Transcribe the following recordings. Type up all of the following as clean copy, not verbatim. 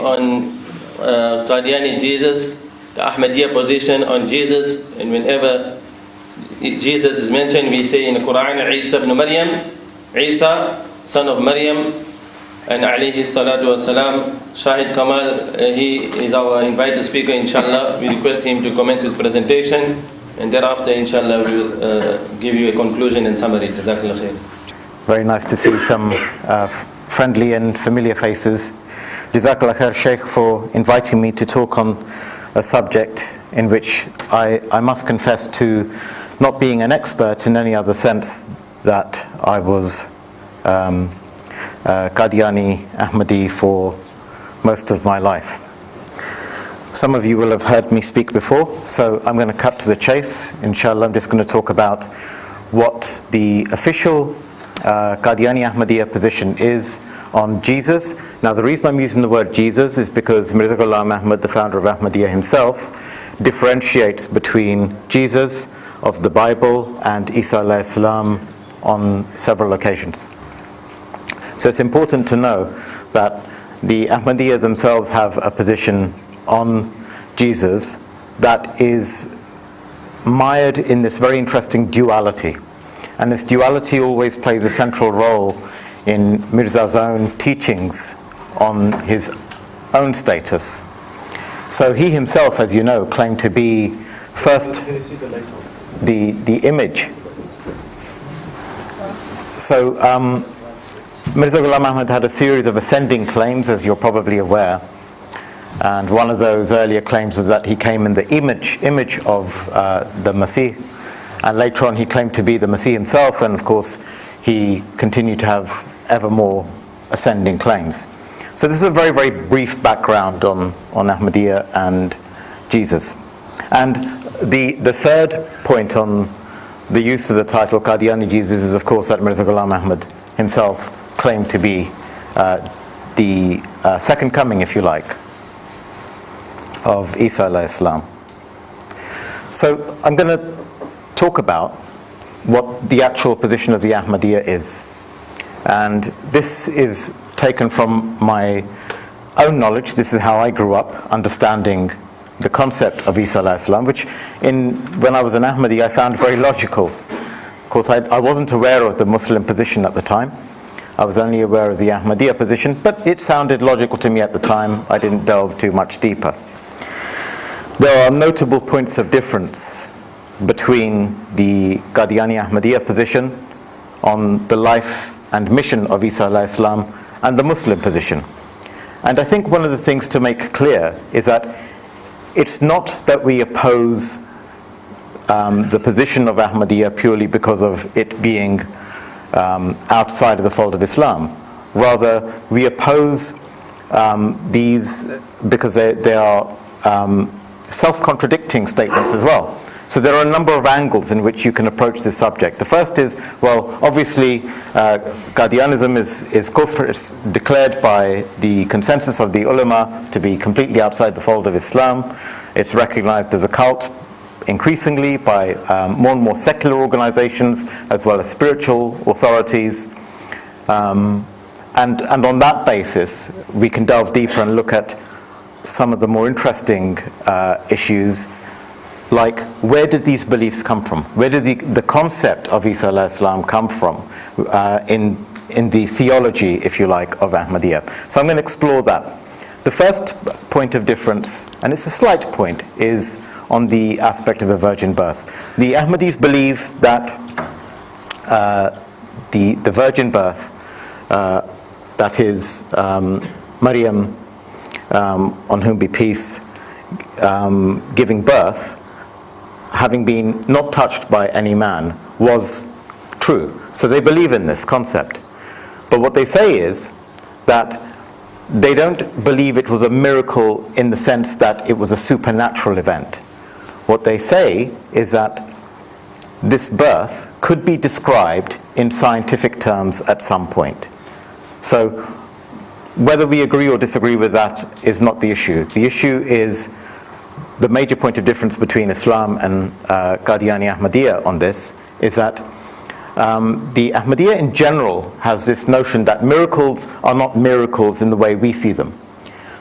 On Qaiyani Jesus, the Ahmadiyya position on Jesus, and whenever Jesus is mentioned, we say in the Quran, Isa ibn Maryam, Isa, son of Maryam, and alayhi salatu wasalam. Shaahid Kamal, he is our invited speaker, inshallah. We request him to commence his presentation, and thereafter, inshallah, we will give you a conclusion and summary. Jazakallah khair. Very nice to see some friendly and familiar faces. Jazakallah khair, Sheikh, for inviting me to talk on a subject in which I must confess to not being an expert in any other sense that I was Qaiyani Ahmadi for most of my life. Some of you will have heard me speak before, so I'm going to cut to the chase. Inshallah, I'm just going to talk about what the official Qaiyani Ahmadiyya position is on Jesus. Now, the reason I'm using the word Jesus is because Mirza Ghulam Ahmad, the founder of Ahmadiyya himself, differentiates between Jesus of the Bible and Isa alayhi salam on several occasions. So it's important to know that the Ahmadiyya themselves have a position on Jesus that is mired in this very interesting duality. And this duality always plays a central role in Mirza's own teachings on his own status. So he himself, as you know, claimed to be first the image. So Mirza Ghulam Ahmad had a series of ascending claims, as you're probably aware. And one of those earlier claims was that he came in the image of the Masih. And later on he claimed to be the Masih himself, and of course he continued to have ever more ascending claims. So this is a very, very brief background on Ahmadiyya and Jesus. And the third point on the use of the title Qaiyani Jesus is, of course, that Mirza Ghulam Ahmad himself claimed to be the second coming, if you like, of Isa alayhi salam. So I'm going to talk about what the actual position of the Ahmadiyya is. And this is taken from my own knowledge. This is how I grew up, understanding the concept of Isa alayhi salam, which when I was an Ahmadi I found very logical. Of course, I wasn't aware of the Muslim position at the time. I was only aware of the Ahmadiyya position, but it sounded logical to me at the time. I didn't delve too much deeper. There are notable points of difference between the Qaiyani Ahmadiyya position on the life and mission of Isa alayhi salam and the Muslim position. And I think one of the things to make clear is that it's not that we oppose the position of Ahmadiyya purely because of it being outside of the fold of Islam. Rather, we oppose these because they are self-contradicting statements as well. So there are a number of angles in which you can approach this subject. The first is, well, obviously, Qadianism is kufr. It's declared by the consensus of the ulama to be completely outside the fold of Islam. It's recognized as a cult increasingly by more and more secular organizations as well as spiritual authorities. And on that basis, we can delve deeper and look at some of the more interesting issues, like where did these beliefs come from? Where did the concept of Isa alayhi salam come from in the theology, if you like, of Ahmadiyya? So I'm going to explore that. The first point of difference, and it's a slight point, is on the aspect of the virgin birth. The Ahmadis believe that the virgin birth, that is Maryam, on whom be peace, giving birth, having been not touched by any man, was true. So they believe in this concept. But what they say is that they don't believe it was a miracle in the sense that it was a supernatural event. What they say is that this birth could be described in scientific terms at some point. So whether we agree or disagree with that is not the issue. The issue is the major point of difference between Islam and Qadiani Ahmadiyya on this is that the Ahmadiyya in general has this notion that miracles are not miracles in the way we see them.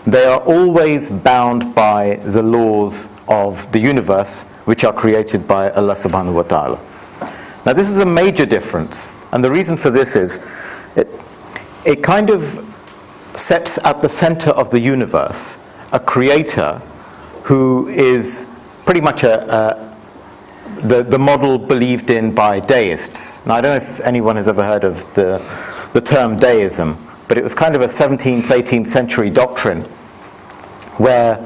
They are always bound by the laws of the universe, which are created by Allah subhanahu wa ta'ala. Now this is a major difference, and the reason for this is it kind of sets at the center of the universe a creator who is pretty much the model believed in by deists. Now I don't know if anyone has ever heard of the term deism, but it was kind of a 17th, 18th century doctrine where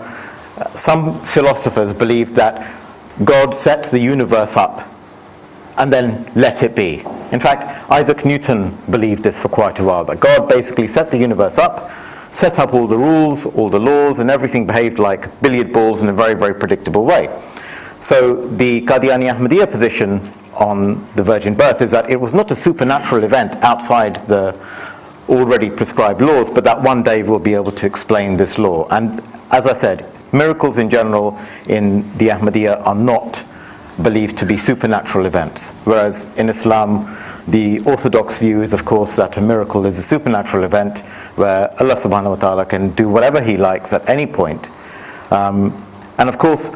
some philosophers believed that God set the universe up and then let it be. In fact, Isaac Newton believed this for quite a while, that God basically set the universe up, set up all the rules, all the laws, and everything behaved like billiard balls in a very, very predictable way. So the Qadiani Ahmadiyya position on the virgin birth is that it was not a supernatural event outside the already prescribed laws, but that one day we'll be able to explain this law. And as I said, miracles in general in the Ahmadiyya are not believed to be supernatural events, whereas in Islam the orthodox view is of course that a miracle is a supernatural event where Allah subhanahu wa ta'ala can do whatever he likes at any point. And of course,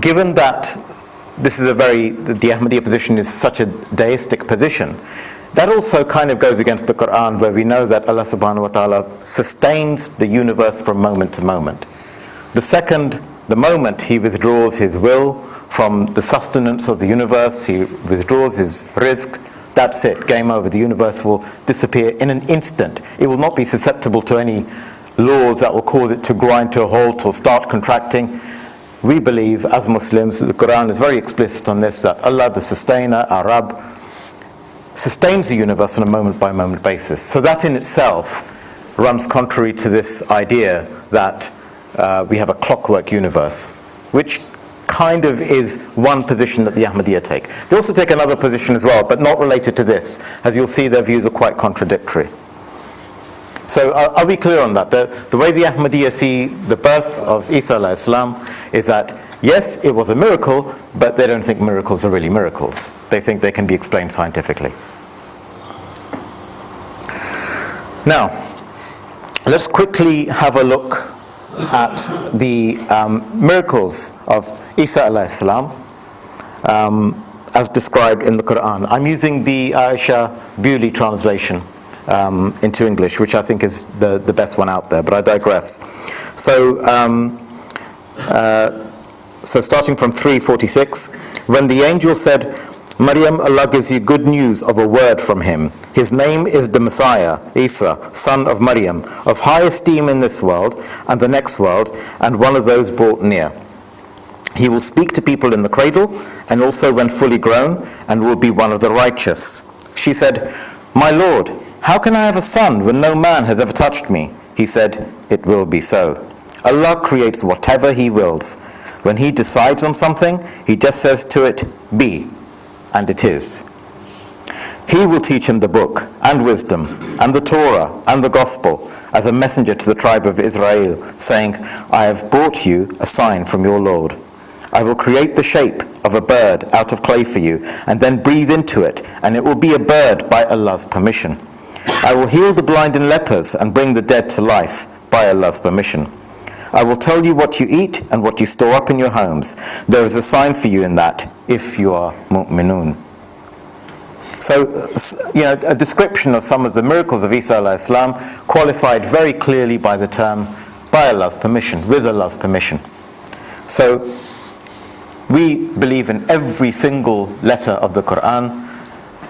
given that this is the Ahmadiyya position is such a deistic position, that also kind of goes against the Quran, where we know that Allah subhanahu wa ta'ala sustains the universe from moment to moment. The moment he withdraws his will from the sustenance of the universe, he withdraws his rizq, that's it, game over. The universe will disappear in an instant. It will not be susceptible to any laws that will cause it to grind to a halt or start contracting. We believe as Muslims that the Quran is very explicit on this, that Allah the sustainer, our Rabb, sustains the universe on a moment by moment basis. So that in itself runs contrary to this idea that we have a clockwork universe, which kind of is one position that the Ahmadiyya take. They also take another position as well, but not related to this. As you'll see, their views are quite contradictory. So are we clear on that? The way the Ahmadiyya see the birth of Isa alayhi salam is that, yes, it was a miracle, but they don't think miracles are really miracles. They think they can be explained scientifically. Now, let's quickly have a look at the miracles of Isa alayhi salam as described in the Quran. I'm using the Aisha Bewley translation into English, which I think is the best one out there, but I digress. So starting from 3:46, when the angel said, Maryam, Allah gives you good news of a word from him. His name is the Messiah, Isa, son of Maryam, of high esteem in this world and the next world, and one of those brought near. He will speak to people in the cradle, and also when fully grown, and will be one of the righteous. She said, My Lord, how can I have a son when no man has ever touched me? He said, It will be so. Allah creates whatever he wills. When he decides on something, he just says to it, be. And it is. He will teach him the book and wisdom and the Torah and the gospel as a messenger to the tribe of Israel, saying, I have brought you a sign from your Lord. I will create the shape of a bird out of clay for you, and then breathe into it, and it will be a bird by Allah's permission. I will heal the blind and lepers and bring the dead to life by Allah's permission. I will tell you what you eat and what you store up in your homes. There is a sign for you in that, if you are mu'minun. So, a description of some of the miracles of Isa alayhi salam, qualified very clearly by the term, by Allah's permission, with Allah's permission. So, we believe in every single letter of the Quran.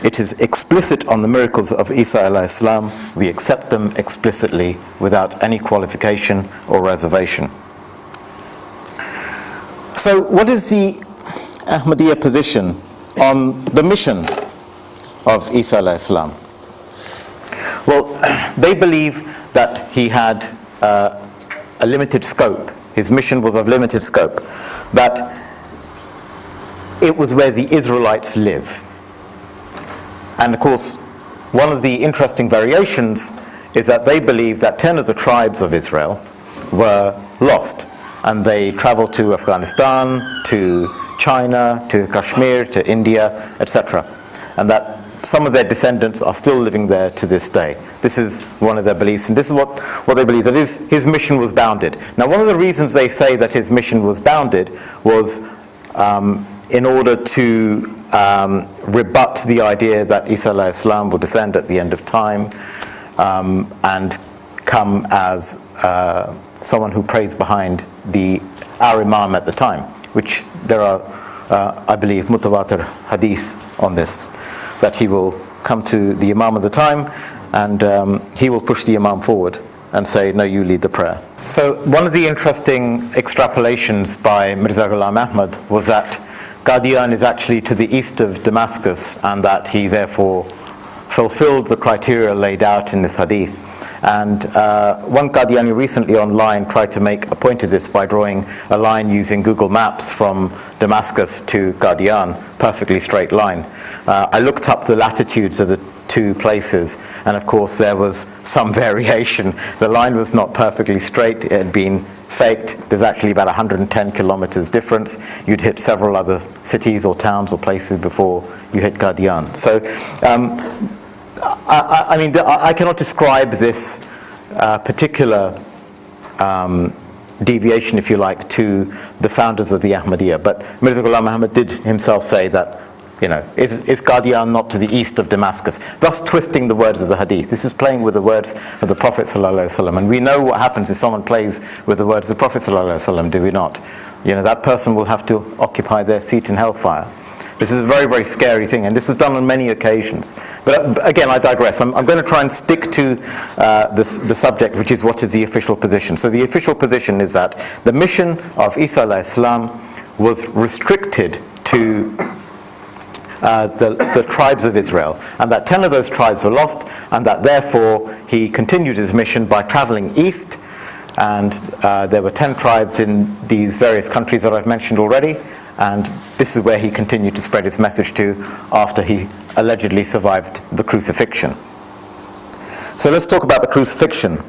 It is explicit on the miracles of Isa alayhi salam. We accept them explicitly without any qualification or reservation. So what is the Ahmadiyya position on the mission of Isa alayhi salam? Well, they believe that he had a limited scope. His mission was of limited scope. That it was where the Israelites live. And of course, one of the interesting variations is that they believe that 10 of the tribes of Israel were lost. And they traveled to Afghanistan, to China, to Kashmir, to India, etc. And that some of their descendants are still living there to this day. This is one of their beliefs, and this is what they believe, that his mission was bounded. Now, one of the reasons they say that his mission was bounded was in order to rebut the idea that Isa alayhi salam will descend at the end of time and come as someone who prays behind our Imam at the time, which there are, I believe, mutawatir hadith on this, that he will come to the Imam of the time and he will push the Imam forward and say, no, you lead the prayer. So one of the interesting extrapolations by Mirza Ghulam Ahmad was that Qadian is actually to the east of Damascus, and that he therefore fulfilled the criteria laid out in this hadith. And one Qadiani recently online tried to make a point of this by drawing a line using Google Maps from Damascus to Qadian, perfectly straight line. I looked up the latitudes of the two places, and of course there was some variation. The line was not perfectly straight, it had been faked. There's actually about 110 kilometers difference. You'd hit several other cities or towns or places before you hit Qadian. So I mean, I cannot describe this particular deviation, if you like, to the founders of the Ahmadiyya. But Mirza Ghulam Ahmad did himself say that, is Qadian not to the east of Damascus? Thus twisting the words of the hadith. This is playing with the words of the Prophet ﷺ. And we know what happens if someone plays with the words of the Prophet ﷺ, do we not? That person will have to occupy their seat in hellfire. This is a very, very scary thing, and this was done on many occasions. But again, I digress. I'm going to try and stick to the subject, which is what is the official position. So the official position is that the mission of Isa alayhi salam was restricted to the tribes of Israel, and that 10 of those tribes were lost, and that therefore he continued his mission by traveling east, and there were 10 tribes in these various countries that I've mentioned already. And this is where he continued to spread his message to after he allegedly survived the crucifixion. So let's talk about the crucifixion.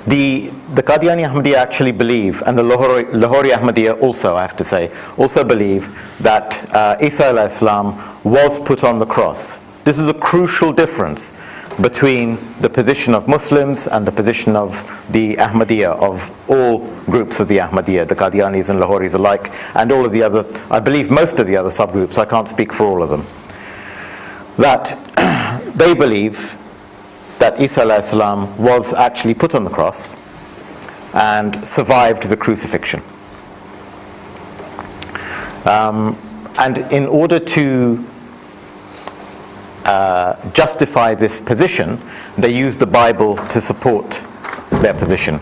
The Qadiani Ahmadiyya actually believe, and the Lahori Ahmadiyya also, I have to say, also believe that Isa alayhi salam was put on the cross. This is a crucial difference between the position of Muslims and the position of the Ahmadiyya, of all groups of the Ahmadiyya, the Qadianis and Lahoris alike, and all of the other, I believe most of the other subgroups, I can't speak for all of them, that they believe that Isa alayhi salam was actually put on the cross and survived the crucifixion. And in order to justify this position, they use the Bible to support their position.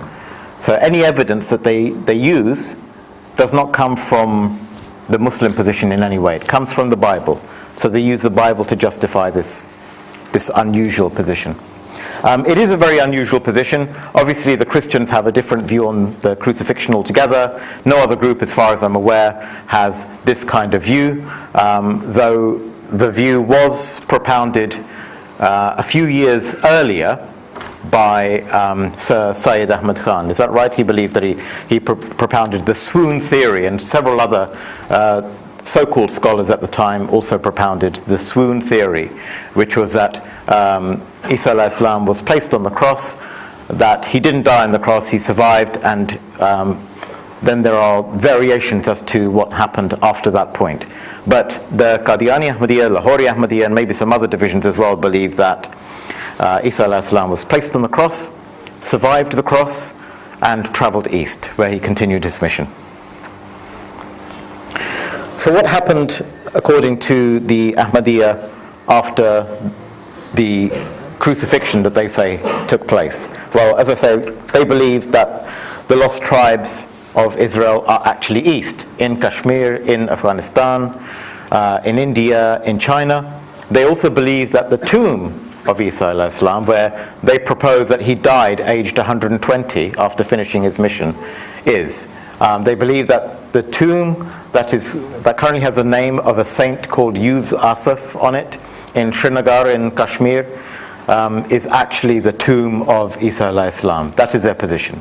So any evidence that they use does not come from the Muslim position in any way. It comes from the Bible. So they use the Bible to justify this unusual position. It is a very unusual position. Obviously, the Christians have a different view on the crucifixion altogether. No other group, as far as I'm aware, has this kind of view, though the view was propounded a few years earlier by Sir Syed Ahmad Khan. Is that right? He believed that he propounded the swoon theory, and several other so-called scholars at the time also propounded the swoon theory, which was that Isa alayhi salam was placed on the cross, that he didn't die on the cross, he survived, and then there are variations as to what happened after that point. But the Qadiani Ahmadiyya, Lahori Ahmadiyya, and maybe some other divisions as well believe that Isa alayhi salam was placed on the cross, survived the cross, and travelled east, where he continued his mission. So what happened, according to the Ahmadiyya, after the crucifixion that they say took place? Well, as I say, they believe that the lost tribes of Israel are actually east, in Kashmir, in Afghanistan, in India, in China. They also believe that the tomb of Isa alayhi salam, where they propose that he died aged 120 after finishing his mission, is. They believe that the tomb that currently has the name of a saint called Yuz Asaf on it in Srinagar in Kashmir is actually the tomb of Isa alayhi salam. That is their position.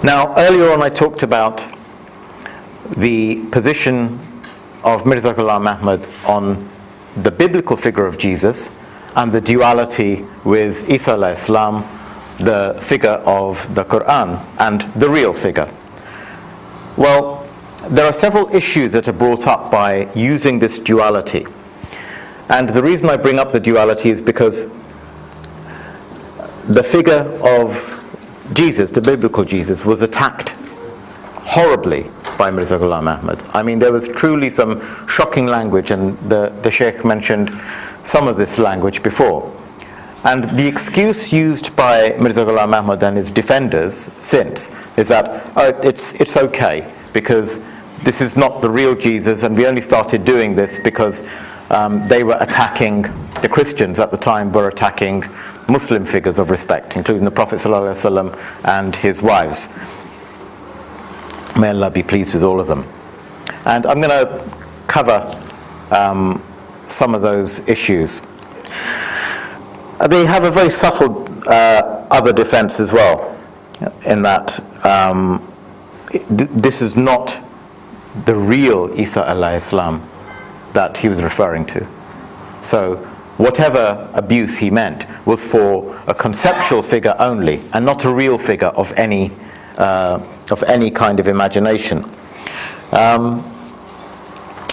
Now, earlier on I talked about the position of Mirza Ghulam Ahmad on the biblical figure of Jesus and the duality with Isa alayhi salam, the figure of the Quran, and the real figure. Well, there are several issues that are brought up by using this duality. And the reason I bring up the duality is because the figure of Jesus, the biblical Jesus, was attacked horribly by Mirza Ghulam Ahmad. I mean, there was truly some shocking language, and the Sheikh mentioned some of this language before. And the excuse used by Mirza Ghulam Ahmad and his defenders since is that it's okay because this is not the real Jesus, and we only started doing this because they were attacking, the Christians at the time were attacking Muslim figures of respect, including the Prophet ﷺ and his wives. May Allah be pleased with all of them. And I'm going to cover some of those issues. They have a very subtle other defense as well, in that this is not the real Isa alayhi salam that he was referring to. So whatever abuse he meant was for a conceptual figure only, and not a real figure of any kind of imagination.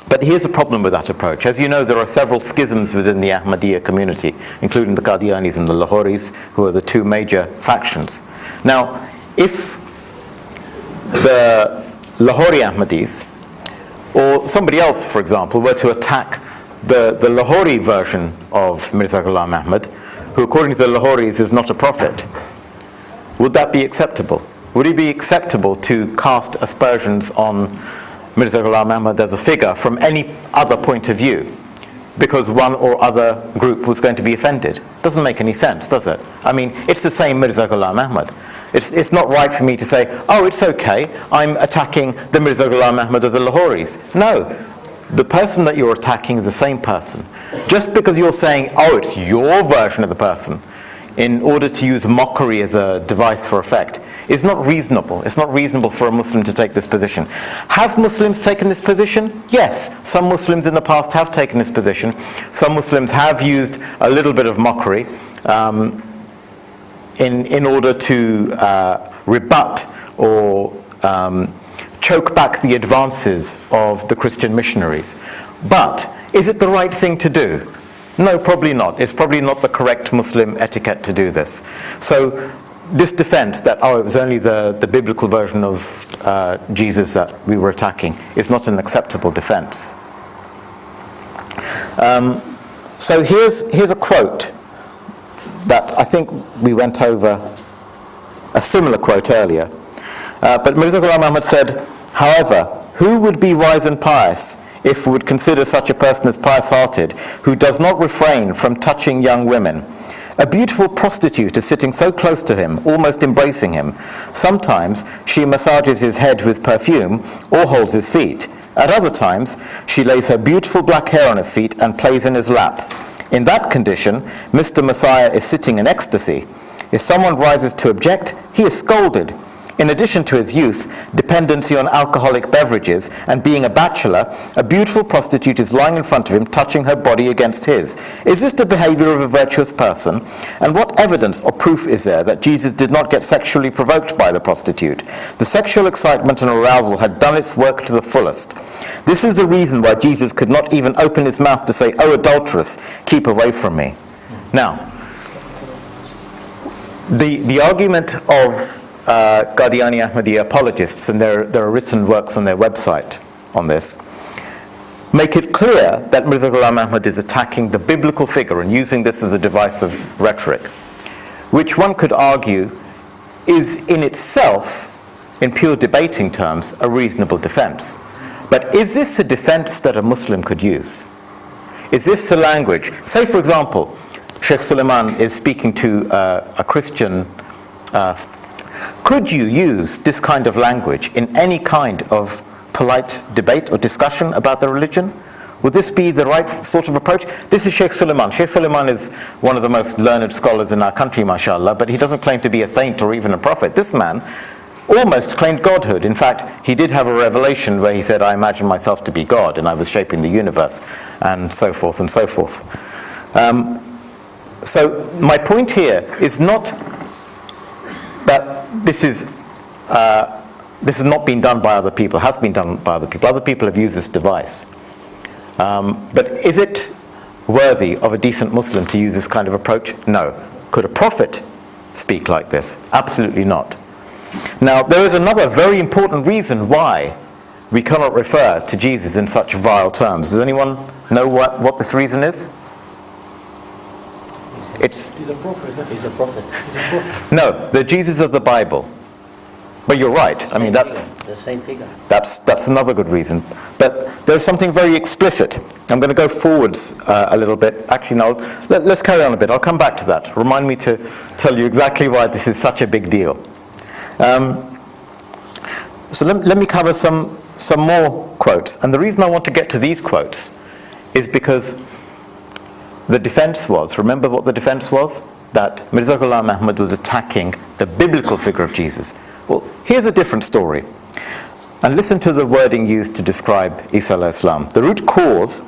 But here's a problem with that approach. As you know, there are several schisms within the Ahmadiyya community, including the Qayanis and the Lahoris, who are the two major factions. Now, if the Lahori Ahmadis, or somebody else, for example, were to attack the Lahori version of Mirza Ghulam Ahmad, who according to the Lahoris is not a prophet, would that be acceptable? Would it be acceptable to cast aspersions on Mirza Ghulam Ahmad as a figure from any other point of view because one or other group was going to be offended? Doesn't make any sense, does it? I mean, it's the same Mirza Ghulam Ahmad. It's not right for me to say, oh, it's okay, I'm attacking the Mirza Ghulam Ahmad of the Lahoris. No, the person that you're attacking is the same person. Just because you're saying, oh, it's your version of the person, in order to use mockery as a device for effect, is not reasonable. It's not reasonable for a Muslim to take this position. Have Muslims taken this position? Yes, some Muslims in the past have taken this position. Some Muslims have used a little bit of mockery in order to rebut or choke back the advances of the Christian missionaries. But is it the right thing to do? No, probably not. It's probably not the correct Muslim etiquette to do this. So this defense that, oh, it was only the biblical version of Jesus that we were attacking is not an acceptable defense. So here's a quote that I think we went over, a similar quote earlier. But Mirza Ghulam Ahmad said, however, who would be wise and pious if we would consider such a person as pious-hearted, who does not refrain from touching young women? A beautiful prostitute is sitting so close to him, almost embracing him. Sometimes she massages his head with perfume or holds his feet. At other times, she lays her beautiful black hair on his feet and plays in his lap. In that condition, Mr. Messiah is sitting in ecstasy. If someone rises to object, he is scolded. In addition to his youth, dependency on alcoholic beverages, and being a bachelor, a beautiful prostitute is lying in front of him, touching her body against his. Is this the behavior of a virtuous person? And what evidence or proof is there that Jesus did not get sexually provoked by the prostitute? The sexual excitement and arousal had done its work to the fullest. This is the reason why Jesus could not even open his mouth to say, "Oh, adulteress, keep away from me." Now, the argument of Qaiyani Ahmadi apologists, and there are written works on their website on this, make it clear that Mirza Ghulam Ahmad is attacking the biblical figure and using this as a device of rhetoric, which one could argue is in itself, in pure debating terms, a reasonable defense. But is this a defense that a Muslim could use? Is this a language? Say, for example, Sheikh Suleiman is speaking to a Christian. Could you use this kind of language in any kind of polite debate or discussion about the religion? Would this be the right sort of approach? This is Sheikh Suleiman. Sheikh Suleiman is one of the most learned scholars in our country, mashallah, but he doesn't claim to be a saint or even a prophet. This man almost claimed godhood. In fact, he did have a revelation where he said, I imagine myself to be God, and I was shaping the universe, and so forth and so forth. So my point here is not that this has not been done by other people, has been done by other people. Other people have used this device. But is it worthy of a decent Muslim to use this kind of approach? No. Could a prophet speak like this? Absolutely not. Now, there is another very important reason why we cannot refer to Jesus in such vile terms. Does anyone know what this reason is? He's a prophet. He's a prophet. He's a prophet. No, the Jesus of the Bible. But you're right. I mean, that's the same figure. That's another good reason. But there's something very explicit. I'm going to go forwards a little bit. Actually, no. Let's carry on a bit. I'll come back to that. Remind me to tell you exactly why this is such a big deal. So let me cover some more quotes. And the reason I want to get to these quotes is because the defense was, remember what the defense was? That Mirza Ghulam Ahmad was attacking the biblical figure of Jesus. Well, here's a different story. And listen to the wording used to describe Isa alayhi salam. The root cause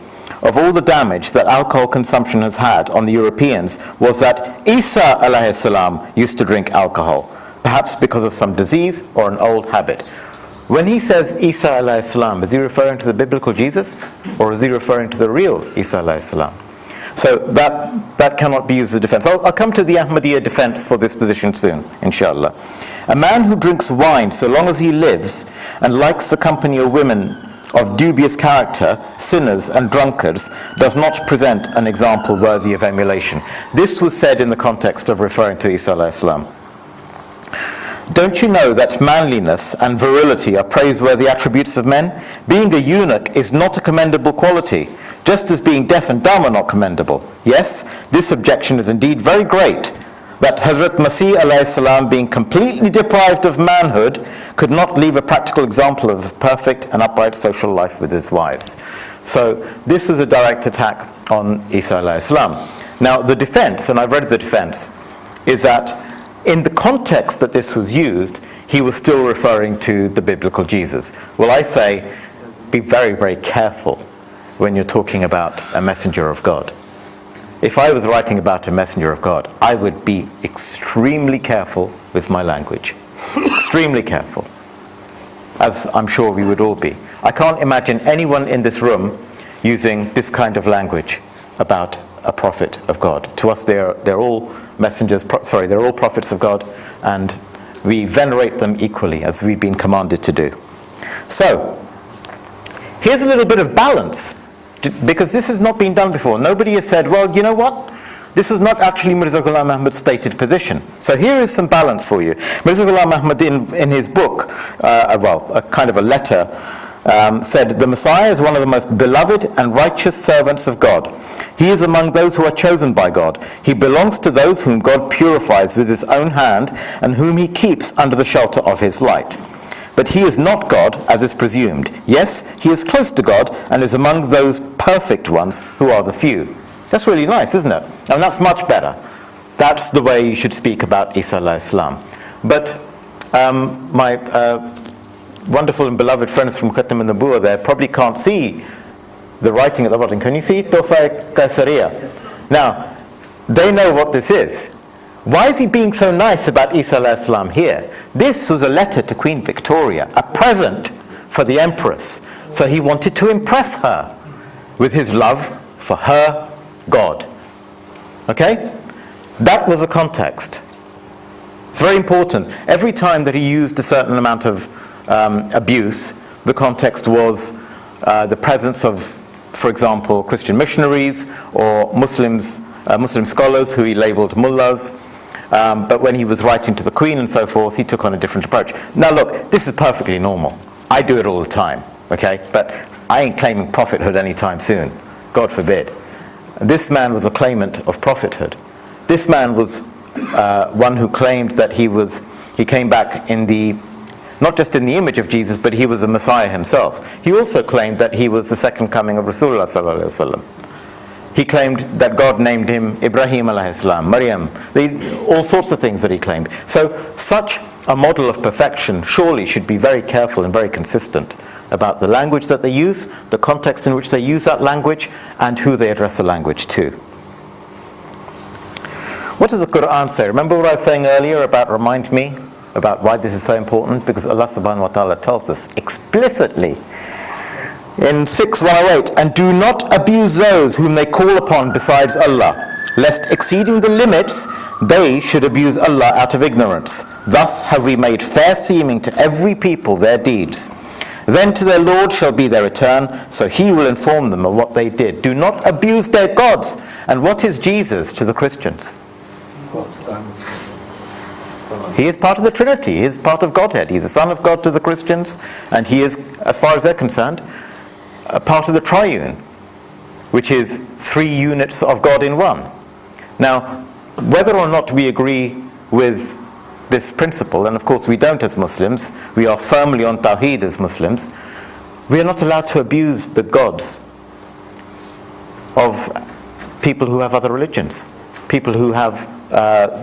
of all the damage that alcohol consumption has had on the Europeans was that Isa alayhi salam used to drink alcohol, perhaps because of some disease or an old habit. When he says Isa alayhi salam, is he referring to the biblical Jesus, or is he referring to the real Isa alayhi salam? So that cannot be used as a defense. I'll come to the Ahmadiyya defense for this position soon, inshallah. A man who drinks wine so long as he lives and likes the company of women of dubious character, sinners and drunkards, does not present an example worthy of emulation. This was said in the context of referring to Isa alayhi salam. Don't you know that manliness and virility are praiseworthy attributes of men? Being a eunuch is not a commendable quality, just as being deaf and dumb are not commendable. Yes, this objection is indeed very great, that Hazrat Masih alayhi salam, being completely deprived of manhood, could not leave a practical example of perfect and upright social life with his wives. So this is a direct attack on Isa alayhi salam. Now the defense, and I've read the defense, is that in the context that this was used, he was still referring to the biblical Jesus. Well, I say, be very, very careful when you're talking about a messenger of God. If I was writing about a messenger of God, I would be extremely careful with my language. Extremely careful. As I'm sure we would all be. I can't imagine anyone in this room using this kind of language about a prophet of God. To us, they're all messengers, they're all prophets of God, and we venerate them equally as we've been commanded to do. So, here's a little bit of balance, because this has not been done before. Nobody has said, well, you know what? This is not actually Mirza Ghulam Ahmad's stated position. So here is some balance for you. Mirza Ghulam Ahmad in his book, a kind of a letter, said, the Messiah is one of the most beloved and righteous servants of God. He is among those who are chosen by God. He belongs to those whom God purifies with his own hand and whom he keeps under the shelter of his light. But he is not God, as is presumed. Yes, he is close to God and is among those perfect ones who are the few. That's really nice, isn't it? And that's much better. That's the way you should speak about Isa alayhi salam. But my wonderful and beloved friends from Khatm an-Nubuwwah there probably can't see the writing at the bottom. Can you see Tuhfa Qaisariya? Now, they know what this is. Why is he being so nice about Isa alayhi salam here? This was a letter to Queen Victoria, a present for the Empress. So he wanted to impress her with his love for her God. Okay? That was the context. It's very important. Every time that he used a certain amount of abuse, the context was the presence of, for example, Christian missionaries or Muslim scholars who he labeled mullahs, but when he was writing to the Queen and so forth, he took on a different approach. Now look, this is perfectly normal. I do it all the time, okay? But I ain't claiming prophethood anytime soon. God forbid. This man was a claimant of prophethood. This man was one who claimed that he came back in the, not just in the image of Jesus, but he was a Messiah himself. He also claimed that he was the second coming of Rasulullah sallallahu alaihi wasallam. He claimed that God named him Ibrahim alayhi salam, Maryam, all sorts of things that he claimed. So such a model of perfection surely should be very careful and very consistent about the language that they use, the context in which they use that language, and who they address the language to. What does the Quran say? Remember what I was saying earlier about remind me about why this is so important? Because Allah subhanahu wa ta'ala tells us explicitly in 6:108, and do not abuse those whom they call upon besides Allah, lest exceeding the limits they should abuse Allah out of ignorance. Thus have we made fair seeming to every people their deeds. Then to their Lord shall be their return, so he will inform them of what they did. Do not abuse their gods. And what is Jesus to the Christians? He is part of the Trinity. He is part of Godhead. He is the Son of God to the Christians, and he is, as far as they're concerned, a part of the triune, which is 3 units of God in one. Now, whether or not we agree with this principle, and of course we don't as Muslims, we are firmly on Tawheed as Muslims, we are not allowed to abuse the gods of people who have other religions, people who have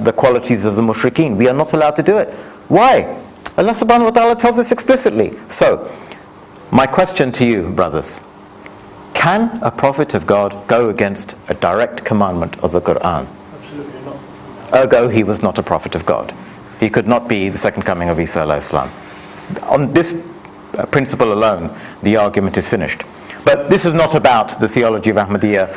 the qualities of the mushrikeen. We are not allowed to do it. Why? Allah subhanahu wa ta'ala tells us explicitly. So, my question to you, brothers, can a prophet of God go against a direct commandment of the Quran? Absolutely not. Ergo, he was not a prophet of God. He could not be the second coming of Isa alayhi salam. On this principle alone, the argument is finished. But this is not about the theology of Ahmadiyya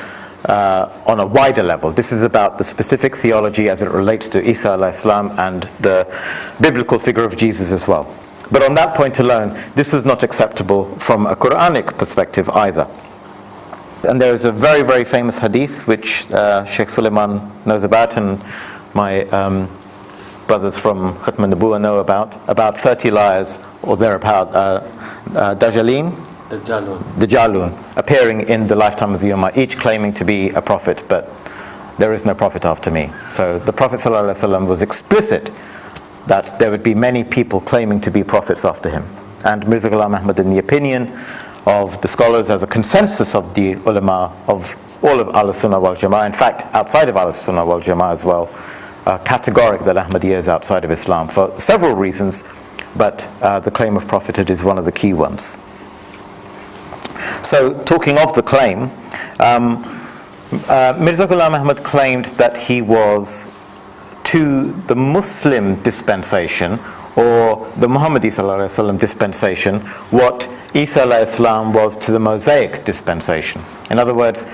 on a wider level. This is about the specific theology as it relates to Isa alayhi salam and the biblical figure of Jesus as well. But on that point alone, this is not acceptable from a Quranic perspective either. And there is a very, very famous hadith which Sheikh Suleiman knows about, and my brothers from Khatm al-Nubuwwah know about 30 liars or thereabout, Dajjalun, appearing in the lifetime of the Ummah, each claiming to be a prophet, but there is no prophet after me. So the Prophet ﷺ was explicit that there would be many people claiming to be prophets after him. And Mirza Ghulam Ahmad, in the opinion of the scholars, as a consensus of the ulama of all of Ahl-Sunnah wal Jama'ah, in fact outside of Ahl-Sunnah wal Jama'ah as well, categoric that Ahmadiyya is outside of Islam for several reasons, but the claim of prophethood is one of the key ones. So, talking of the claim, Mirza Ghulam Ahmad claimed that he was to the Muslim dispensation, or the Muhammadi sallallahu alaihi wasallam dispensation, what Isa alayhi salam was to the Mosaic dispensation. In other words,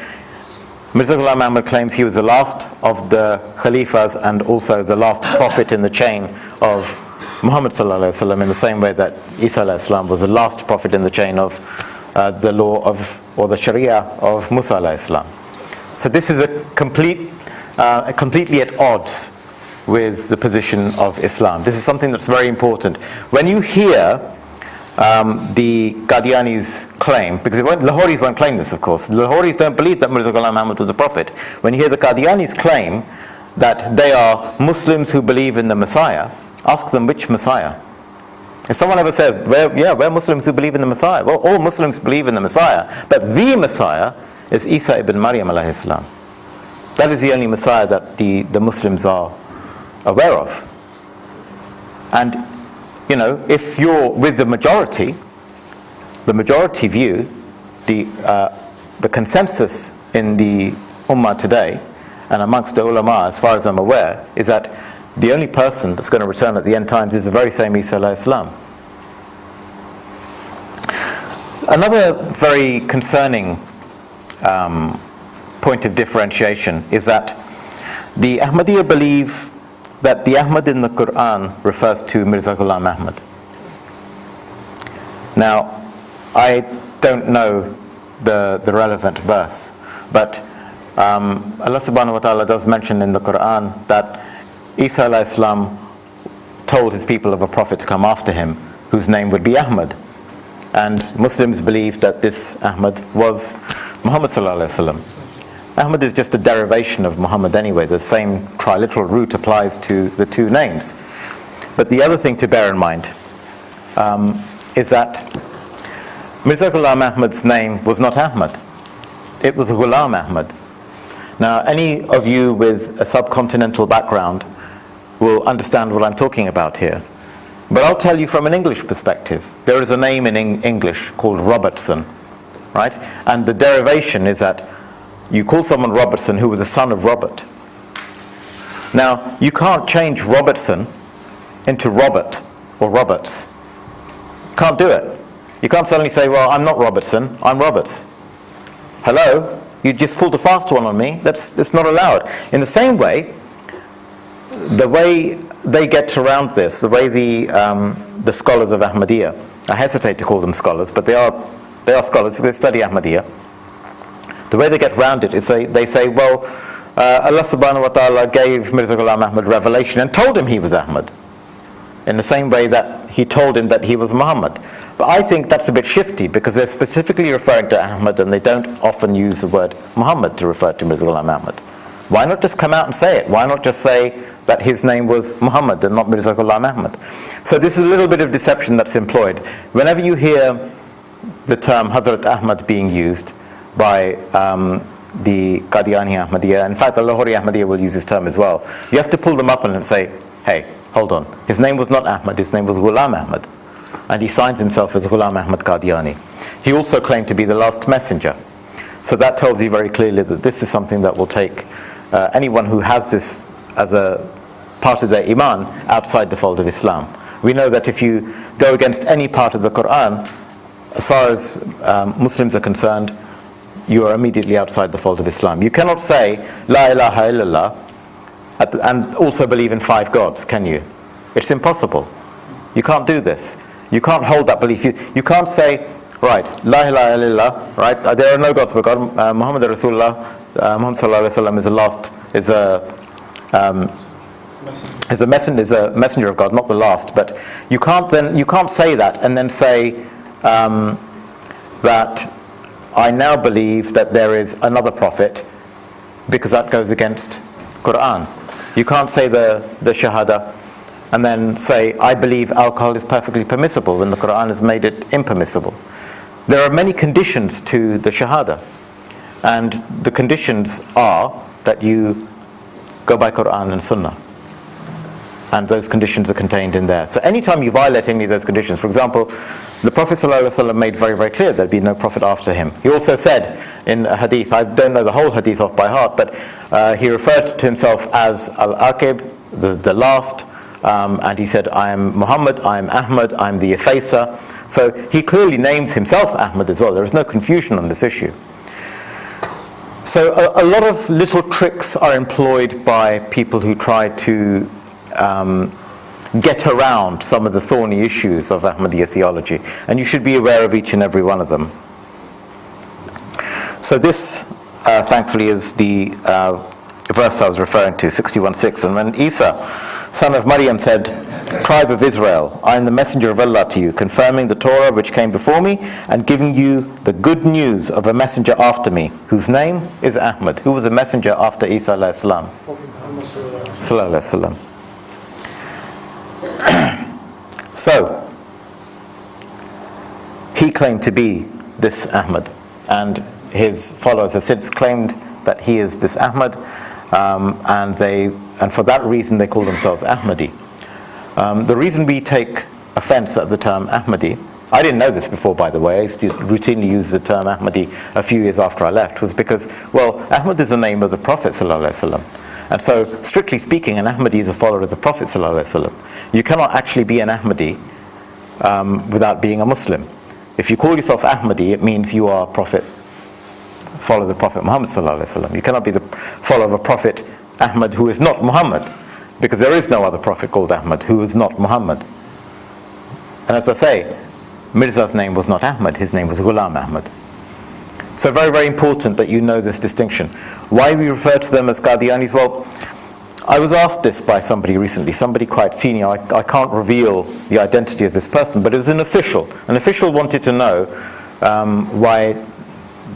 Mirza Ghulam Ahmad claims he was the last of the Khalifas and also the last prophet in the chain of Muhammad sallallahu alaihi wasallam, in the same way that Isa alayhi salam was the last prophet in the chain of the law of, or the Sharia of Musa alayhi salam. So this is a completely at odds with the position of Islam. This is something that's very important. When you hear the Qadiani's claim, because Lahoris won't claim this, of course. The Lahoris don't believe that Mirza Ghulam Ahmad was a prophet. When you hear the Qadiani's claim that they are Muslims who believe in the Messiah, ask them which Messiah. If someone ever says, we're Muslims who believe in the Messiah. Well, all Muslims believe in the Messiah, but the Messiah is Isa ibn Maryam alayhi salam. That is the only Messiah that the Muslims are aware of. And you know, if you're with the majority view, the consensus in the Ummah today and amongst the ulama, as far as I'm aware, is that the only person that's going to return at the end times is the very same Isa alayhi salam. Another very concerning point of differentiation is that the Ahmadiyya believe that the Ahmad in the Quran refers to Mirza Ghulam Ahmad. Now, I don't know the relevant verse, but Allah subhanahu wa ta'ala does mention in the Quran that Isa alayhi salam told his people of a prophet to come after him, whose name would be Ahmad. And Muslims believe that this Ahmad was Muhammad sallallahu alaihi wasallam. Ahmad is just a derivation of Muhammad anyway. The same triliteral root applies to the two names. But the other thing to bear in mind is that Mirza Ghulam Ahmad's name was not Ahmad. It was Ghulam Ahmad. Now, any of you with a subcontinental background will understand what I'm talking about here. But I'll tell you from an English perspective. There is a name in English called Robertson, right? And the derivation is that you call someone Robertson who was a son of Robert. Now, you can't change Robertson into Robert or Roberts. Can't do it. You can't suddenly say, well, I'm not Robertson, I'm Roberts. Hello? You just pulled a fast one on me. That's not allowed. In the same way, the way they get around this, the way the scholars of Ahmadiyya, I hesitate to call them scholars, but they are scholars because they study Ahmadiyya. The way they get around it is they say, well, Allah subhanahu wa ta'ala gave Mirza Ghulam Ahmad revelation and told him he was Ahmad, in the same way that he told him that he was Muhammad. But I think that's a bit shifty because they're specifically referring to Ahmad and they don't often use the word Muhammad to refer to Mirza Ghulam Ahmad. Why not just come out and say it? Why not just say that his name was Muhammad and not Mirza Ghulam Ahmad? So this is a little bit of deception that's employed. Whenever you hear the term Hazrat Ahmad being used by the Qaiyani Ahmadiyya, in fact the Lahori Ahmadiyya will use this term as well, you have to pull them up and say, hey, hold on, his name was not Ahmad, his name was Ghulam Ahmad, and he signs himself as Ghulam Ahmad Qadiani. He also claimed to be the last messenger. So that tells you very clearly that this is something that will take anyone who has this as a part of their iman outside the fold of Islam. We know that if you go against any part of the Quran, as far as Muslims are concerned, you are immediately outside the fold of Islam. You cannot say La ilaha illallah and also believe in 5 gods, can you? It's impossible. You can't do this. You can't hold that belief. You can't say, right, La ilaha illallah, right? There are no gods but God. Muhammad Rasulullah, Muhammad sallallahu alaihi wasallam is a messenger of God, not the last. But you can't say that and then say that I now believe that there is another prophet, because that goes against Quran. You can't say the Shahada and then say, I believe alcohol is perfectly permissible when the Quran has made it impermissible. There are many conditions to the Shahada, and the conditions are that you go by Quran and Sunnah, and those conditions are contained in there. So anytime you violate any of those conditions, for example, the Prophet ﷺ made very, very clear there'd be no prophet after him. He also said in a hadith, I don't know the whole hadith off by heart, but he referred to himself as Al-Aqib, the last, and he said, I am Muhammad, I am Ahmad, I am the effacer. So he clearly names himself Ahmad as well. There is no confusion on this issue. So a lot of little tricks are employed by people who try to get around some of the thorny issues of Ahmadiyya theology, and you should be aware of each and every one of them. So this, thankfully, is the verse I was referring to, 61:6. And when Isa, son of Maryam, said, Tribe of Israel, I am the messenger of Allah to you, confirming the Torah which came before me, and giving you the good news of a messenger after me, whose name is Ahmad, who was a messenger after Isa alayhi salam. Sallallahu alayhi wasallam. So, he claimed to be this Ahmad, and his followers have since claimed that he is this Ahmad, and for that reason they call themselves Ahmadi. The reason we take offense at the term Ahmadi, I didn't know this before, by the way, I used to routinely use the term Ahmadi a few years after I left, was because, well, Ahmad is the name of the Prophet sallallahu alaihi wasallam. And so, strictly speaking, an Ahmadi is a follower of the Prophet ﷺ. You cannot actually be an Ahmadi without being a Muslim. If you call yourself Ahmadi, it means you are a Prophet, follow the Prophet Muhammad ﷺ. You cannot be the follower of a Prophet Ahmad who is not Muhammad, because there is no other Prophet called Ahmad who is not Muhammad. And as I say, Mirza's name was not Ahmad, his name was Ghulam Ahmad. So very, very important that you know this distinction. Why we refer to them as Qadianis? Well, I was asked this by somebody recently, somebody quite senior. I can't reveal the identity of this person, but it was an official. An official wanted to know why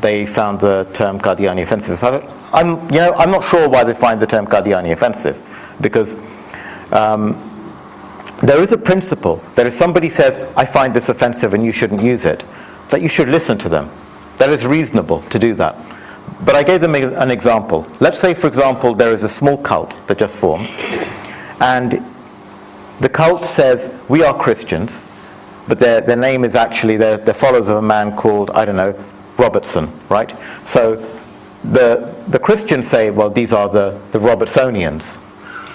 they found the term Qadiani offensive. So I'm not sure why they find the term Qadiani offensive, because there is a principle that if somebody says, I find this offensive and you shouldn't use it, that you should listen to them. That is reasonable to do that. But I gave them an example. Let's say, for example, there is a small cult that just forms, and the cult says, we are Christians, but their name is actually, they're followers of a man called, I don't know, Robertson, right? So the Christians say, well, these are the Robertsonians,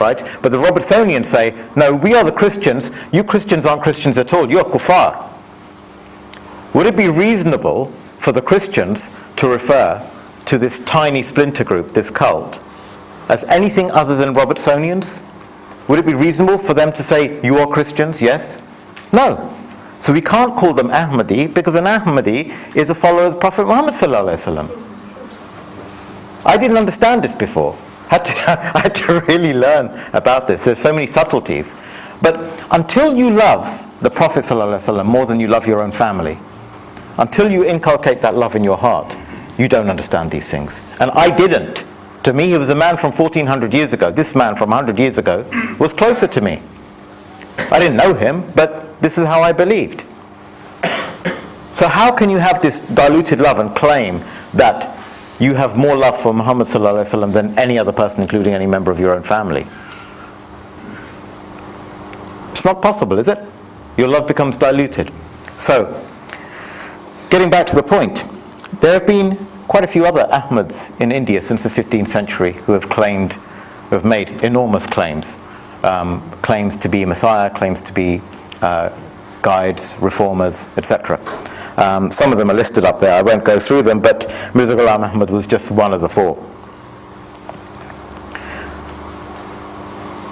right? But the Robertsonians say, no, we are the Christians, you Christians aren't Christians at all, you're kuffar. Would it be reasonable for the Christians to refer to this tiny splinter group, this cult, as anything other than Robertsonians? Would it be reasonable for them to say, you are Christians, yes? No. So we can't call them Ahmadi, because an Ahmadi is a follower of the Prophet Muhammad sallallahu alaihi wasallam. I didn't understand this before. I had to really learn about this. There's so many subtleties. But until you love the Prophet sallallahu alaihi wasallam more than you love your own family, until you inculcate that love in your heart, you don't understand these things. And I didn't. To me, he was a man from 1400 years ago. This man from 100 years ago was closer to me. I didn't know him, but this is how I believed. So how can you have this diluted love and claim that you have more love for Muhammad sallallahu alaihi wasallam than any other person, including any member of your own family? It's not possible, is it? Your love becomes diluted. So, getting back to the point, there have been quite a few other Ahmads in India since the 15th century who have made enormous claims. Claims to be Messiah, claims to be guides, reformers, etc. Some of them are listed up there. I won't go through them, but Mirza Ghulam Ahmad was just one of the four.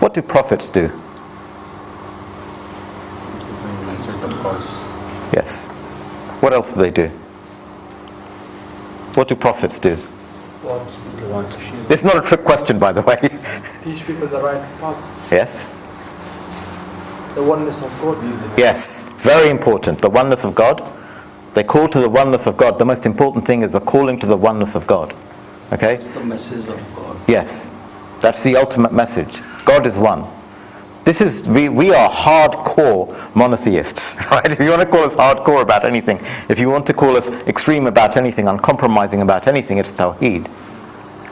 What do prophets do? Yes. What else do they do? What do prophets do? It's not a trick question, by the way. Teach people the right path. Yes. The oneness of God. Yes, very important. The oneness of God. They call to the oneness of God. The most important thing is the calling to the oneness of God. Okay? That's the message of God. Yes. That's the ultimate message. God is one. This is, we are hardcore monotheists, right? If you want to call us hardcore about anything, if you want to call us extreme about anything, uncompromising about anything, it's Tawheed,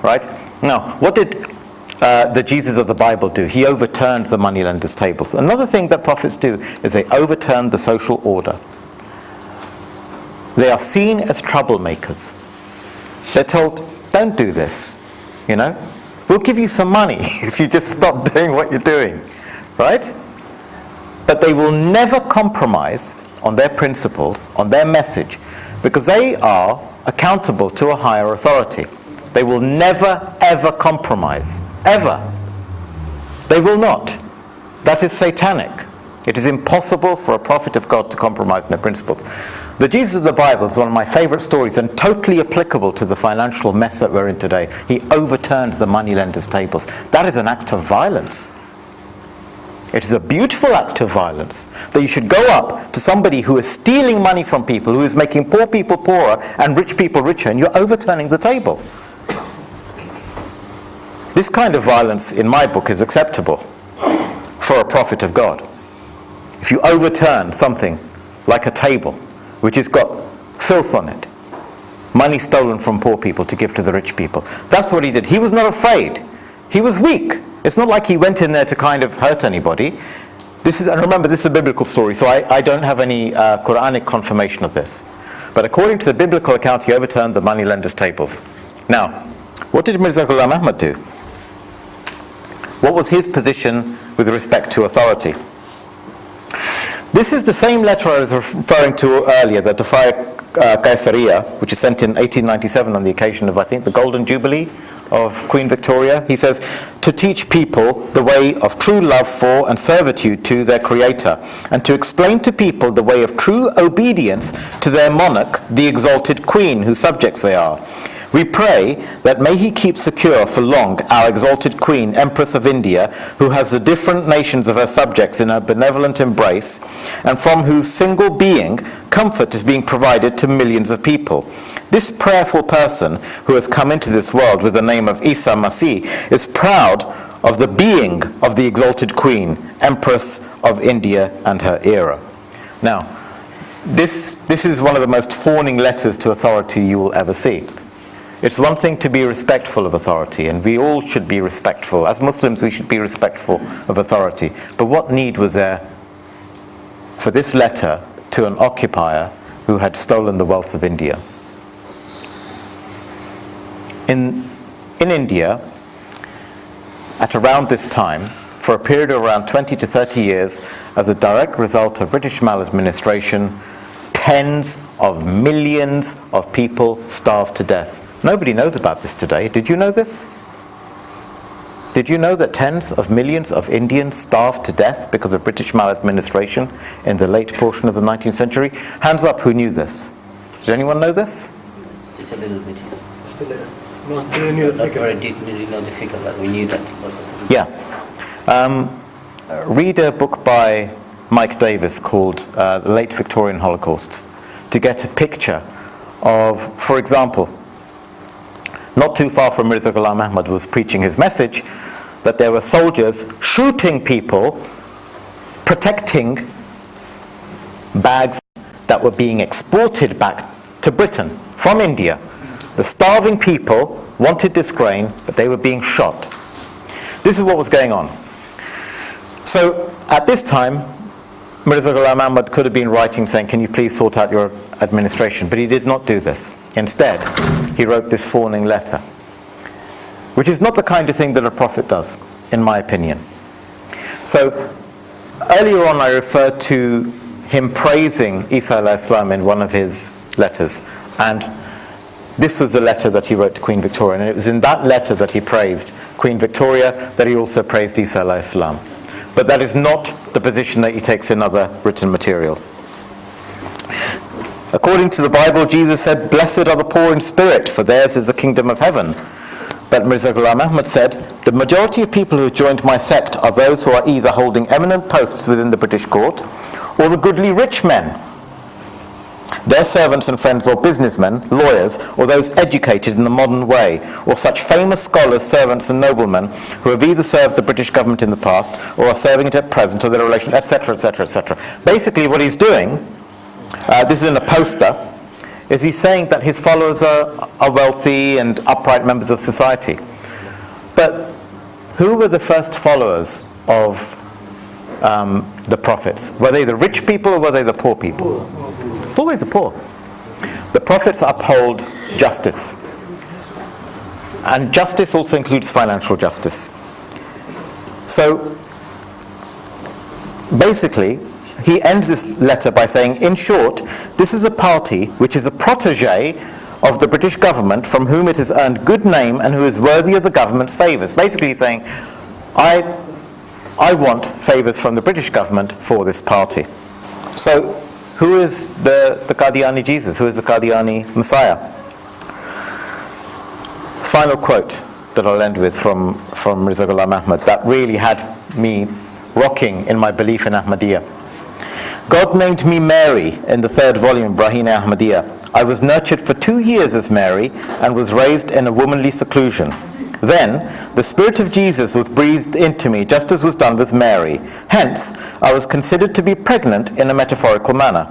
right? Now, what did the Jesus of the Bible do? He overturned the moneylenders' tables. Another thing that prophets do is they overturn the social order. They are seen as troublemakers. They're told, don't do this, you know? We'll give you some money if you just stop doing what you're doing. Right? But they will never compromise on their principles, on their message, because they are accountable to a higher authority. They will never, ever compromise. Ever. They will not. That is satanic. It is impossible for a prophet of God to compromise on their principles. The Jesus of the Bible is one of my favorite stories and totally applicable to the financial mess that we're in today. He overturned the moneylenders' tables. That is an act of violence. It is a beautiful act of violence that you should go up to somebody who is stealing money from people, who is making poor people poorer and rich people richer, and you're overturning the table. This kind of violence, in my book, is acceptable for a prophet of God. If you overturn something like a table, which has got filth on it, money stolen from poor people to give to the rich people, that's what he did. He was not afraid. He was weak. It's not like he went in there to kind of hurt anybody. And remember, this is a biblical story, so I don't have any Quranic confirmation of this. But according to the biblical account, he overturned the moneylenders' tables. Now, what did Mirza Ghulam Ahmad do? What was his position with respect to authority? This is the same letter I was referring to earlier, the Dafai Qaisariya, which is sent in 1897 on the occasion of, I think, the Golden Jubilee of Queen Victoria. He says, to teach people the way of true love for and servitude to their Creator, and to explain to people the way of true obedience to their monarch, the exalted Queen, whose subjects they are. We pray that may he keep secure for long our exalted Queen, Empress of India, who has the different nations of her subjects in her benevolent embrace, and from whose single being comfort is being provided to millions of people. This prayerful person who has come into this world with the name of Isa Masih is proud of the being of the exalted Queen, Empress of India and her era. Now, this is one of the most fawning letters to authority you will ever see. It's one thing to be respectful of authority, and we all should be respectful. As Muslims, we should be respectful of authority. But what need was there for this letter to an occupier who had stolen the wealth of India? In India, at around this time, for a period of around 20 to 30 years, as a direct result of British maladministration, tens of millions of people starved to death. Nobody knows about this today. Did you know this? Did you know that tens of millions of Indians starved to death because of British maladministration in the late portion of the 19th century? Hands up who knew this. Did anyone know this? Just a little bit. Just a little. No, we knew the figure. I didn't really know the figure, but we knew that. Yeah. Read a book by Mike Davis called The Late Victorian Holocausts to get a picture of, for example, not too far from Mirza Ghulam Ahmad was preaching his message, that there were soldiers shooting people, protecting bags that were being exported back to Britain from India. The starving people wanted this grain, but they were being shot. This is what was going on. So at this time, Mirza Ghulam Ahmad could have been writing saying, can you please sort out your administration? But he did not do this. Instead, he wrote this fawning letter, which is not the kind of thing that a prophet does, in my opinion. So earlier on I referred to him praising Isa alayhi salam in one of his letters, and this was the letter that he wrote to Queen Victoria, and it was in that letter that he praised Queen Victoria that he also praised Isa alayhi salam. But that is not the position that he takes in other written material. According to the Bible, Jesus said, "Blessed are the poor in spirit, for theirs is the kingdom of heaven." But Mirza Ghulam Ahmad said, "The majority of people who joined my sect are those who are either holding eminent posts within the British court, or the goodly rich men, their servants and friends, or businessmen, lawyers, or those educated in the modern way, or such famous scholars, servants and noblemen who have either served the British government in the past or are serving it at present, or their relation, etc., etc., etc." Basically what he's doing, this is in a poster, is he's saying that his followers are wealthy and upright members of society. But who were the first followers of the prophets? Were they the rich people or were they the poor people? Always the poor. The prophets uphold justice. And justice also includes financial justice. So basically, he ends this letter by saying, in short, this is a party which is a protege of the British government, from whom it has earned good name and who is worthy of the government's favours. Basically he's saying, I want favours from the British government for this party. So who is the Qadiani Jesus? Who is the Qadiani Messiah? Final quote that I'll end with from Mirza Ghulam Ahmad that really had me rocking in my belief in Ahmadiyya. God named me Mary in the third volume, Brahina Ahmadiyya. I was nurtured for 2 years as Mary and was raised in a womanly seclusion. Then, the Spirit of Jesus was breathed into me, just as was done with Mary. Hence, I was considered to be pregnant in a metaphorical manner.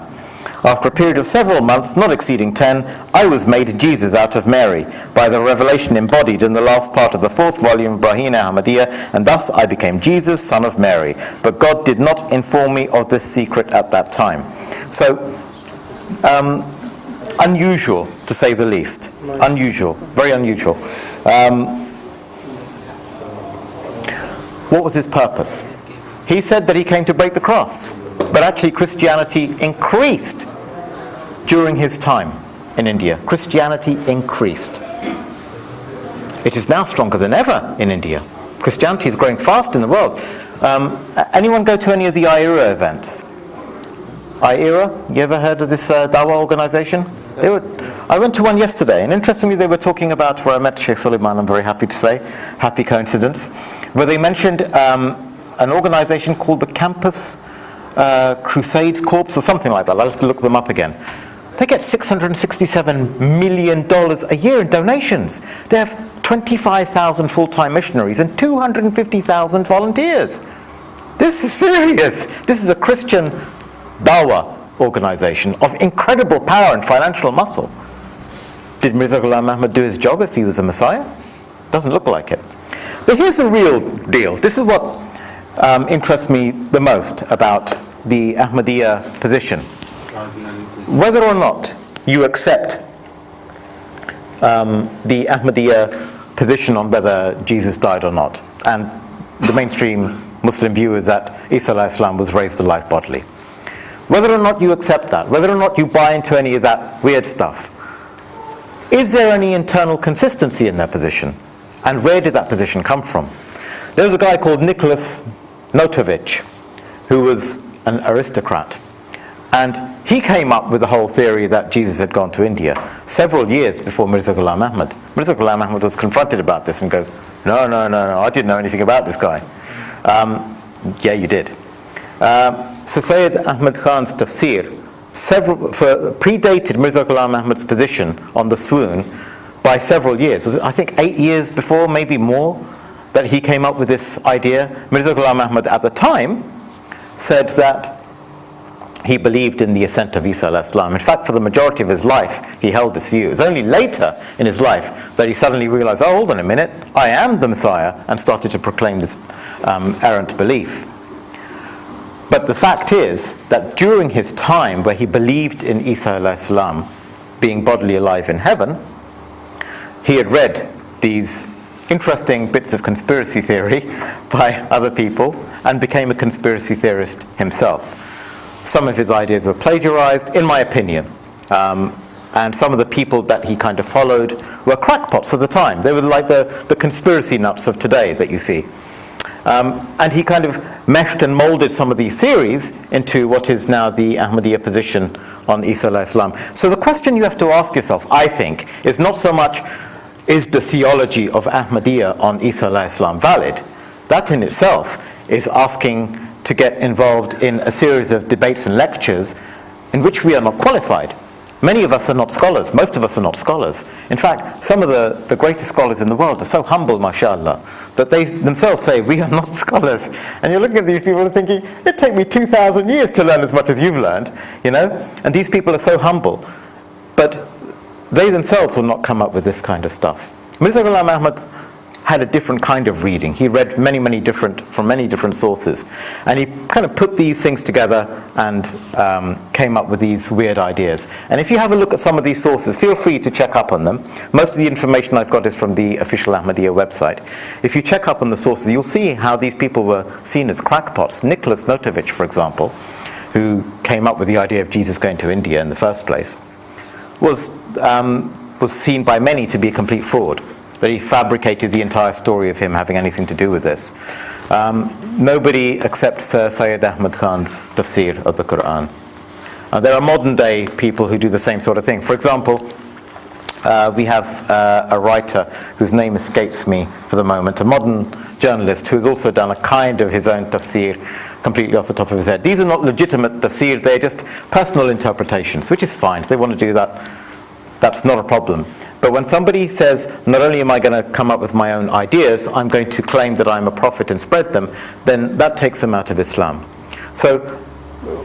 After a period of several months, not exceeding 10, I was made Jesus out of Mary, by the revelation embodied in the last part of the fourth volume, Brahina Ahmadiyya, and thus I became Jesus, son of Mary. But God did not inform me of this secret at that time. So, unusual, to say the least. Unusual, very unusual. What was his purpose? He said that he came to break the cross, but actually Christianity increased during his time in India. Christianity increased. It is now stronger than ever in India. Christianity is growing fast in the world. Anyone go to any of the IERA events? IERA, you ever heard of this Dawah organization? I went to one yesterday, and interestingly they were talking about, where I met Sheikh Suleiman, I'm very happy to say, happy coincidence, where they mentioned an organization called the Campus Crusades Corps or something like that. I'll have to look them up again. They get $667 million a year in donations. They have 25,000 full-time missionaries and 250,000 volunteers. This is serious. This is a Christian dawah organization of incredible power and financial muscle. Did Mirza Ghulam Ahmad do his job if he was a Messiah? Doesn't look like it. But here's the real deal. This is what interests me the most about the Ahmadiyya position. Whether or not you accept the Ahmadiyya position on whether Jesus died or not, and the mainstream Muslim view is that Isa alayhi salam was raised alive bodily. Whether or not you accept that, whether or not you buy into any of that weird stuff, is there any internal consistency in their position? And where did that position come from? There's a guy called Nicholas Notovich, who was an aristocrat. And he came up with the whole theory that Jesus had gone to India several years before Mirza Ghulam Ahmad. Mirza Ghulam Ahmad was confronted about this and goes, no, I didn't know anything about this guy. Yeah, you did. So Sayyid Ahmad Khan's tafsir predated Mirza Ghulam Ahmad's position on the swoon by several years. Was it, I think, 8 years before, maybe more, that he came up with this idea? Mirza Ghulam Ahmad at the time said that he believed in the ascent of Isa alayhi salam. In fact, for the majority of his life, he held this view. It was only later in his life that he suddenly realized, oh, hold on a minute, I am the Messiah, and started to proclaim this errant belief. But the fact is that during his time where he believed in Isa alayhi salam being bodily alive in heaven, he had read these interesting bits of conspiracy theory by other people and became a conspiracy theorist himself. Some of his ideas were plagiarized, in my opinion, and some of the people that he kind of followed were crackpots of the time. They were like the conspiracy nuts of today that you see. And he kind of meshed and molded some of these theories into what is now the Ahmadiyya position on Isa alayhi salam. So the question you have to ask yourself, I think, is not so much, is the theology of Ahmadiyya on Isa alayhi salam valid? That in itself is asking to get involved in a series of debates and lectures in which we are not qualified. Many of us are not scholars. Most of us are not scholars. In fact, some of the greatest scholars in the world are so humble, mashallah, that they themselves say, we are not scholars. And you're looking at these people and thinking, it'd take me 2,000 years to learn as much as you've learned, you know? And these people are so humble. But they themselves will not come up with this kind of stuff. Mirza Ghulam Ahmad had a different kind of reading. He read from many different sources. And he kind of put these things together and came up with these weird ideas. And if you have a look at some of these sources, feel free to check up on them. Most of the information I've got is from the official Ahmadiyya website. If you check up on the sources, you'll see how these people were seen as crackpots. Nicholas Notovich, for example, who came up with the idea of Jesus going to India in the first place, was seen by many to be a complete fraud. That he fabricated the entire story of him having anything to do with this. Nobody accepts Sayyid Ahmad Khan's tafsir of the Quran. There are modern day people who do the same sort of thing. For example, we have a writer whose name escapes me for the moment, a modern journalist who's also done a kind of his own tafsir completely off the top of his head. These are not legitimate tafsir, they're just personal interpretations, which is fine. If they want to do that, that's not a problem. But when somebody says, not only am I going to come up with my own ideas, I'm going to claim that I'm a prophet and spread them, then that takes them out of Islam. So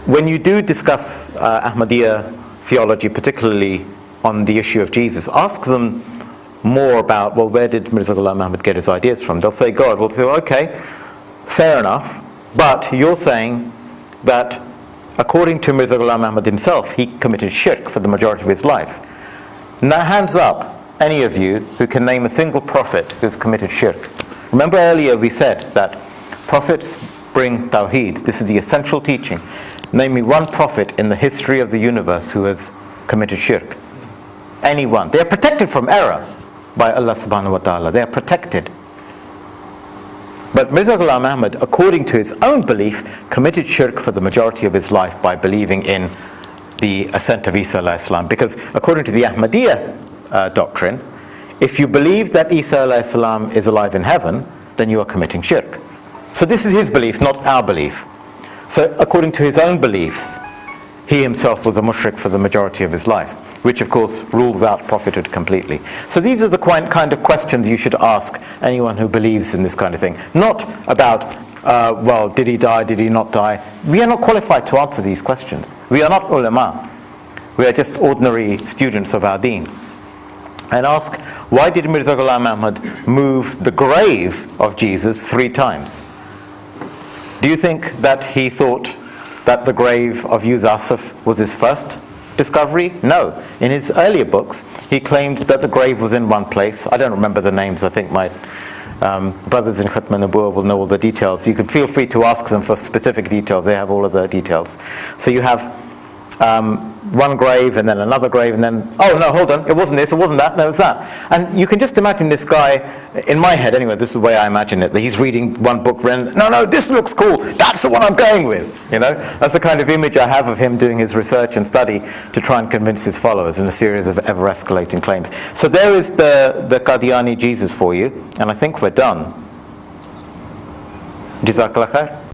when you do discuss Ahmadiyya theology, particularly on the issue of Jesus, ask them more about, well, where did Mirza Ghulam Ahmad get his ideas from? They'll say God. We'll say, okay, fair enough, but you're saying that according to Mirza Ghulam Ahmad himself, he committed shirk for the majority of his life. Now hands up, any of you who can name a single prophet who's committed shirk. Remember earlier we said that prophets bring tawheed. This is the essential teaching. Name me one prophet in the history of the universe who has committed shirk. Anyone. They are protected from error by Allah subhanahu wa ta'ala. They are protected. But Mirza Ghulam Ahmad, according to his own belief, committed shirk for the majority of his life by believing in the ascent of Isa alayhi salam, because according to the Ahmadiyya doctrine, if you believe that Isa alayhi salam is alive in heaven, then you are committing shirk. So this is his belief, not our belief. So according to his own beliefs, he himself was a mushrik for the majority of his life, which of course rules out prophethood completely. So these are the kind of questions you should ask anyone who believes in this kind of thing. Not about, well, did he die, did he not die? We are not qualified to answer these questions. We are not ulama. We are just ordinary students of our deen. And ask, why did Mirza Ghulam Ahmad move the grave of Jesus 3 times? Do you think that he thought that the grave of Yusuf was his first discovery? No. In his earlier books, he claimed that the grave was in one place. I don't remember the names. I think my brothers in Khatm an-Nubuwwah will know all the details. You can feel free to ask them for specific details. They have all of the details. So you have one grave and then another grave and then, oh no, hold on, it wasn't this, it wasn't that, no, it was that. And you can just imagine this guy, in my head anyway, this is the way I imagine it, that he's reading one book, no, this looks cool, that's the one I'm going with, you know? That's the kind of image I have of him doing his research and study to try and convince his followers in a series of ever-escalating claims. So there is the Qaiyani Jesus for you, and I think we're done. Jazakallah khair.